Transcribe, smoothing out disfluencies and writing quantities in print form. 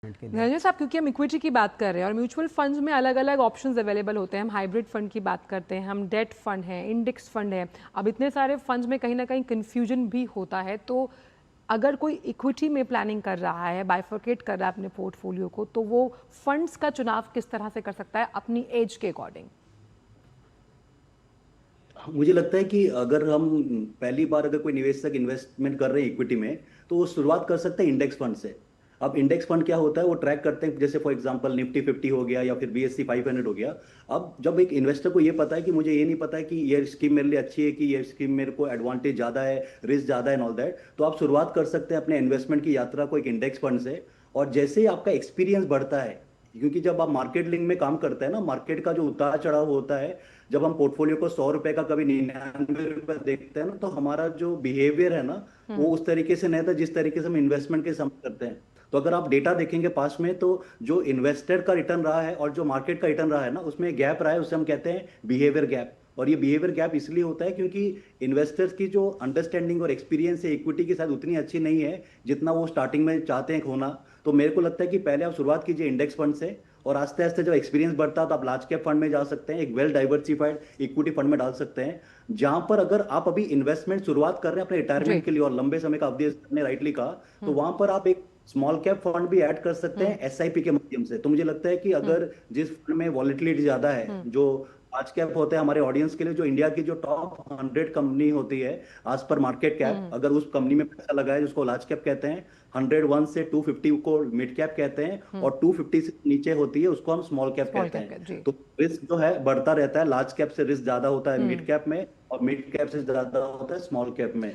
के लिए। रंजन साहब, क्योंकि हम इक्विटी की बात कर रहे हैं और म्यूचुअल फंड्स में अलग अलग ऑप्शंस अवेलेबल होते हैं, हम हाइब्रिड फंड की बात करते हैं, हम डेट फंड है, इंडेक्स फंड है। अब इतने सारे फंड्स में कहीं ना कहीं कन्फ्यूजन भी होता है, तो अगर कोई इक्विटी में प्लानिंग कर रहा है, बाइफर्केट कर रहा है अपने पोर्टफोलियो को, तो वो फंड्स का चुनाव किस तरह से कर सकता है अपनी एज के अकॉर्डिंग? मुझे लगता है कि अगर हम पहली बार अगर कोई निवेशक इन्वेस्टमेंट कर रहे हैं इक्विटी में, तो वो शुरुआत कर सकते हैं इंडेक्स फंड से। अब इंडेक्स फंड क्या होता है, वो ट्रैक करते हैं, जैसे फॉर एग्जांपल निफ्टी 50 हो गया या फिर BSE 500 हो गया। अब जब एक इन्वेस्टर को ये पता है कि मुझे ये नहीं पता है कि ये स्कीम मेरे लिए अच्छी है, कि ये स्कीम मेरे को एडवांटेज ज़्यादा है, रिस्क ज़्यादा है एंड ऑल दैट, तो आप शुरुआत कर सकते हैं अपने इन्वेस्टमेंट की यात्रा को एक इंडेक्स फंड से। और जैसे ही आपका एक्सपीरियंस बढ़ता है, क्योंकि जब आप मार्केट लिंक में काम करते हैं ना, मार्केट का जो उतार चढ़ाव होता है, जब हम पोर्टफोलियो को 100 रुपए का कभी 99 रुपए देखते हैं ना, तो हमारा जो बिहेवियर है ना, वो उस तरीके से नहीं था जिस तरीके से हम इन्वेस्टमेंट के समय करते हैं। तो अगर आप डेटा देखेंगे पास में, तो जो इन्वेस्टर का रिटर्न रहा है और जो मार्केट का रिटर्न रहा है ना, उसमें गैप रहा है, उसे हम कहते हैं बिहेवियर गैप। और ये बिहेवियर गैप इसलिए होता है क्योंकि इन्वेस्टर्स की जो अंडरस्टैंडिंग और एक्सपीरियंस है इक्विटी के साथ उतनी अच्छी नहीं है जितना वो स्टार्टिंग में चाहते हैं खोना। तो मेरे को लगता है कि पहले आप शुरुआत कीजिए इंडेक्स फंड से, और आस्ते आस्ते जब एक्सपीरियंस बढ़ता है तो आप लार्ज कैप फंड में जा सकते हैं, एक वेल डाइवर्सिफाइड इक्विटी फंड में डाल सकते हैं। जहां पर अगर आप अभी इन्वेस्टमेंट शुरुआत कर रहे हैं अपने जी। रिटायरमेंट के लिए और लंबे समय का अवधि आपने राइटली कहा, तो वहां पर आप एक स्मॉल कैप फंड भी ऐड कर सकते हैं SIP के माध्यम से। तो मुझे लगता है कि अगर जिस फंड में वॉलिटिलिटी ज्यादा है, जो लार्ज कैप होते हैं हमारे ऑडियंस के लिए, जो इंडिया की जो टॉप 100 कंपनी होती है आज पर मार्केट कैप, अगर उस कंपनी में पैसा लगा है, जिसको लार्ज कैप कहते हैं, 101 से 250 को मिड कैप कहते हैं, और 250 से नीचे होती है उसको हम स्मॉल कैप स्मॉल कहते कैप का, हैं। जी। तो रिस्क जो है बढ़ता रहता है, लार्ज कैप से रिस्क ज्यादा होता है मिड कैप में, और मिड कैप से ज्यादा होता है स्मॉल कैप में।